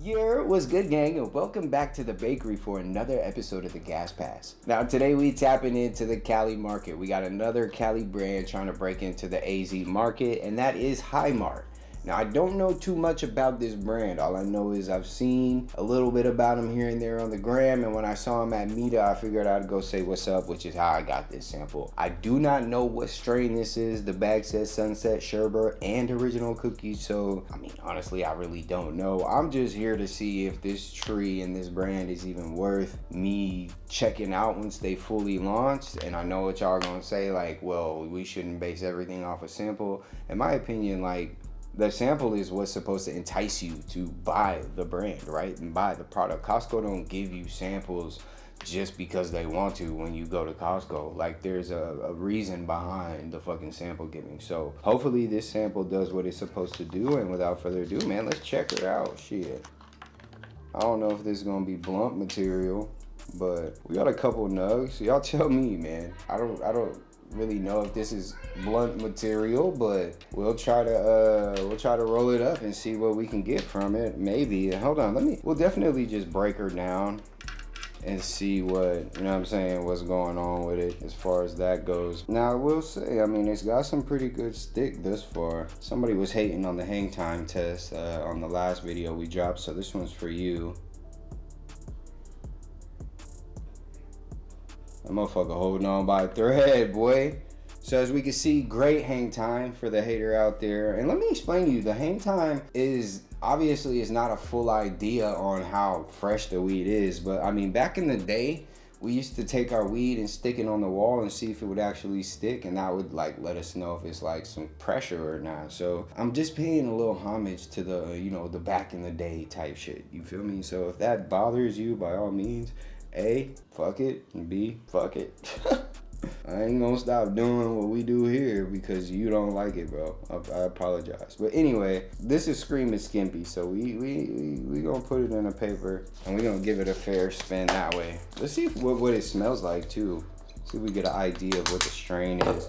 Yo, what's good, gang, and welcome back to the bakery for another episode of the Gas Pass. Now, today we tapping into the Cali market. We got another Cali brand trying to break into the AZ market, and that is HighMart. Now, I don't know too much about this brand. All I know is I've seen a little bit about them here and there on the gram, and when I saw them at Meta, I figured I'd go say what's up, which is how I got this sample. I do not know what strain this is. The bag says Sunset, Sherbet, and Original Cookies, so, I mean, honestly, I really don't know. I'm just here to see if this tree and this brand is even worth me checking out once they fully launched. And I know what y'all gonna say, like, well, we shouldn't base everything off a sample. In my opinion, like, the sample is what's supposed to entice you to buy the brand, right? And buy the product. Costco don't give you samples just because they want to when you go to Costco. Like, there's a reason behind the fucking sample giving. So hopefully this sample does what it's supposed to do. And without further ado, man, let's check her out. Shit. I don't know if this is gonna be blunt material, but we got a couple nugs. Y'all tell me, man. I don't really know if this is blunt material, but we'll try to roll it up and see what we can get from it. Maybe. Hold on, we'll definitely just break her down and see what, you know what I'm saying, what's going on with it as far as that goes. Now, I will say, I mean, it's got some pretty good stick thus far. Somebody was hating on the hang time test on the last video we dropped, so this one's for you. That motherfucker holding on by a thread, boy. So as we can see, great hang time for the hater out there. And let me explain to you, the hang time is obviously not a full idea on how fresh the weed is. But I mean, back in the day, we used to take our weed and stick it on the wall and see if it would actually stick, and that would like let us know if it's like some pressure or not. So I'm just paying a little homage to the, you know, the back in the day type shit. You feel me? So if that bothers you, by all means, A, fuck it, and B, fuck it. I ain't gonna stop doing what we do here because you don't like it, bro. I apologize. But anyway, this is Screaming Skimpy, so we gonna put it in a paper and we gonna give it a fair spin that way. Let's see what it smells like too. See if we get an idea of what the strain is.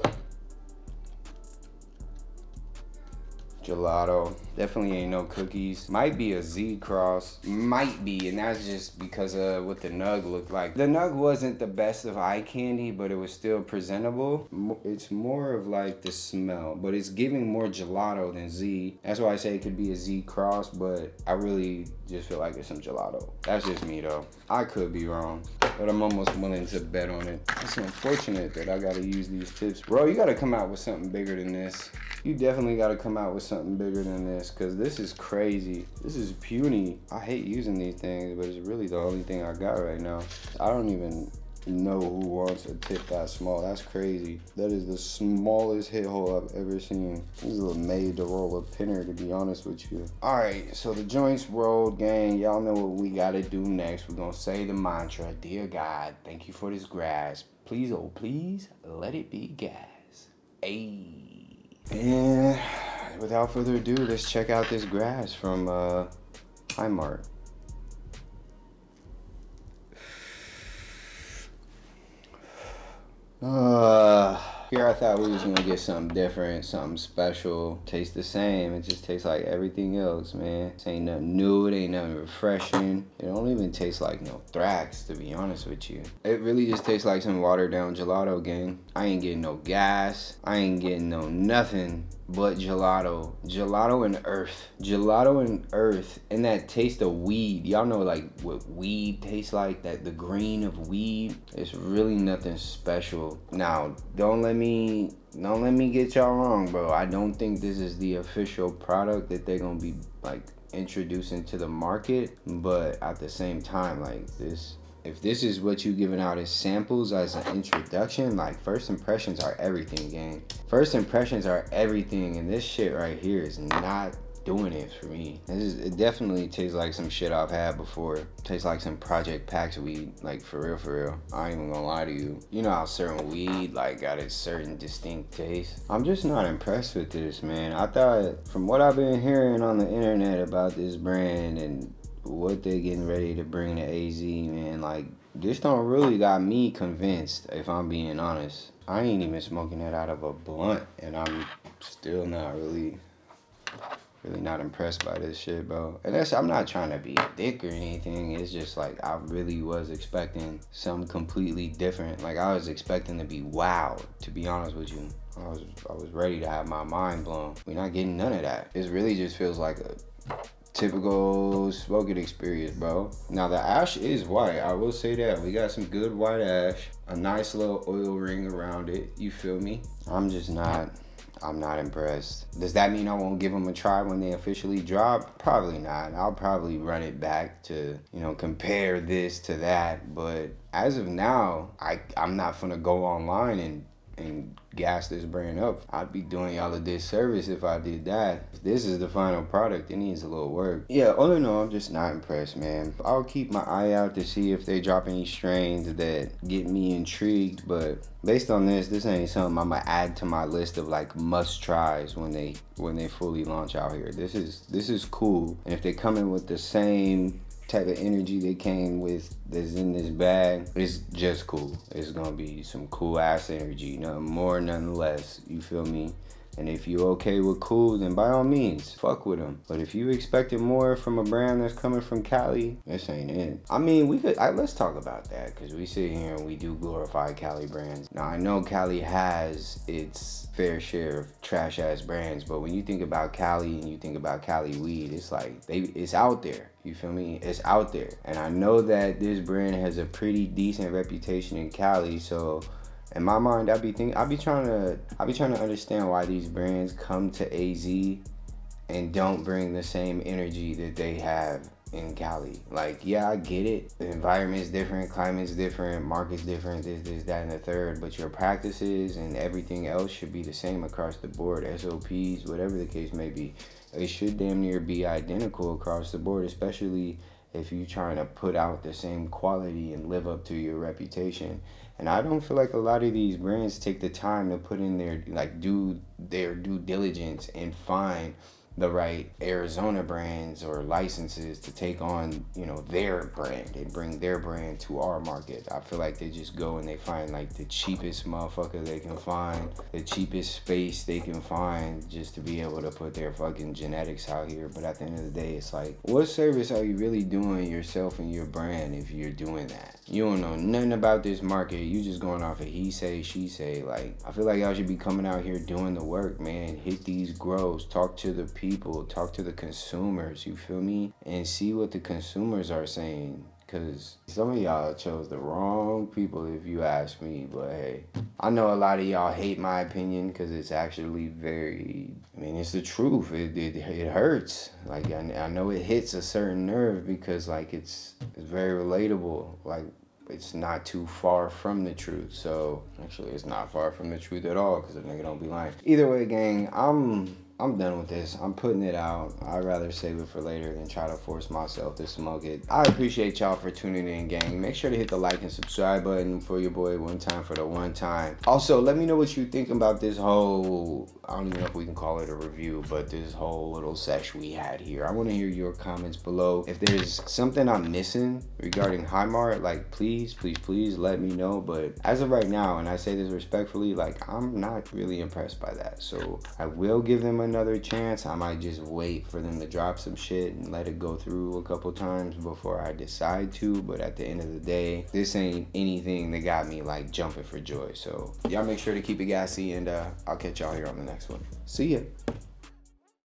Gelato. Definitely ain't no cookies. Might be a Z cross. Might be, and that's just because of what the nug looked like. The nug wasn't the best of eye candy, but it was still presentable. It's more of like the smell, but it's giving more gelato than Z. That's why I say it could be a Z cross, but I really just feel like it's some gelato. That's just me though. I could be wrong, but I'm almost willing to bet on it. It's unfortunate that I gotta use these tips. Bro, you gotta come out with something bigger than this. You definitely gotta come out with something bigger than this, because this is crazy. This is puny. I hate using these things, but it's really the only thing I got right now. I don't even know who wants a tip that small. That's crazy. That is the smallest hit hole I've ever seen. This is made to roll a pinner, to be honest with you. All right, so the joints rolled, gang. Y'all know what we gotta do next. We're gonna say the mantra: Dear God, thank you for this grass. Please, oh please, let it be gas. Ayy. And without further ado, let's check out this grass from HighMart. Here I thought we was gonna get something different, something special. Tastes the same, it just tastes like everything else, man. This ain't nothing new, it ain't nothing refreshing. It don't even taste like no Thrax, to be honest with you. It really just tastes like some watered down gelato, gang. I ain't getting no gas, I ain't getting no nothing but gelato. Gelato and earth. Gelato and earth. And that taste of weed. Y'all know like what weed tastes like? That the green of weed. It's really nothing special. Now, don't let me get y'all wrong, bro. I don't think this is the official product that they're gonna be like introducing to the market. But at the same time, like this, if this is what you giving out as samples as an introduction, like first impressions are everything, gang. First impressions are everything, and this shit right here is not doing it for me. It definitely tastes like some shit I've had before. Tastes like some Project Pax weed, like for real. I ain't even gonna lie to you. You know how certain weed like got its certain distinct taste? I'm just not impressed with this, man. I thought, from what I've been hearing on the internet about this brand and what they getting ready to bring to AZ, man, like this don't really got me convinced, if I'm being honest. I ain't even smoking that out of a blunt, and I'm still not really Really not impressed by this shit, bro. And I'm not trying to be a dick or anything. It's just like I really was expecting something completely different. Like I was expecting to be wowed, to be honest with you. I was ready to have my mind blown. We're not getting none of that. It really just feels like a typical smoking experience, bro. Now the ash is white. I will say that. We got some good white ash. A nice little oil ring around it. You feel me? I'm not impressed. Does that mean I won't give them a try when they officially drop? Probably not. I'll probably run it back to, compare this to that. But as of now, I'm not gonna go online and gas this brand up. I'd be doing y'all a disservice if I did that. If this is the final product, it needs a little work. Yeah, all in all, I'm just not impressed, man. I'll keep my eye out to see if they drop any strains that get me intrigued, but based on this ain't something I'm gonna add to my list of like must tries when they fully launch out here. This is cool. And if they come in with the same type of energy they came with that's in this bag, it's just cool. It's gonna be some cool ass energy, nothing more, nothing less. You feel me? And if you okay with cool, then by all means, fuck with them. But if you expected more from a brand that's coming from Cali, this ain't it. I mean, let's talk about that, because we sit here and we do glorify Cali brands. Now, I know Cali has its fair share of trash ass brands, but when you think about Cali and you think about Cali weed, it's like, it's out there. You feel me? It's out there. And I know that this brand has a pretty decent reputation in Cali, so in my mind, I be trying to understand why these brands come to AZ and don't bring the same energy that they have in Cali. Like, yeah, I get it. The environment's different, climate's different, market's different, this, that, and the third. But your practices and everything else should be the same across the board. SOPs, whatever the case may be. It should damn near be identical across the board, especially if you're trying to put out the same quality and live up to your reputation. And I don't feel like a lot of these brands take the time to put in their, do their due diligence and find the right Arizona brands or licenses to take on, their brand and bring their brand to our market. I feel like they just go and they find like the cheapest motherfucker they can find, the cheapest space they can find, just to be able to put their fucking genetics out here. But at the end of the day, it's like, what service are you really doing yourself and your brand if you're doing that? You don't know nothing about this market. You just going off of he say, she say. Like, I feel like y'all should be coming out here doing the work, man. Hit these grows, talk to the people, talk to the consumers, you feel me? And see what the consumers are saying. Because some of y'all chose the wrong people, if you ask me. But hey, I know a lot of y'all hate my opinion because it's actually it's the truth. It hurts. Like, I know it hits a certain nerve because, like, it's very relatable. Like, it's not too far from the truth. So actually, it's not far from the truth at all, because the nigga don't be lying. Either way, gang, I'm done with this. I'm putting it out. I'd rather save it for later than try to force myself to smoke it. I appreciate y'all for tuning in, gang. Make sure to hit the like and subscribe button for your boy one time for the one time. Also, let me know what you think about this whole, I don't even know if we can call it a review, but this whole little sesh we had here. I want to hear your comments below. If there's something I'm missing regarding HighMart, like, please let me know. But as of right now, and I say this respectfully, like, I'm not really impressed by that. So I will give them another chance. I might just wait for them to drop some shit and let it go through a couple times before I decide to. But at the end of the day, this ain't anything that got me like jumping for joy. So y'all make sure to keep it gassy, and I'll catch y'all here on the next one. See ya.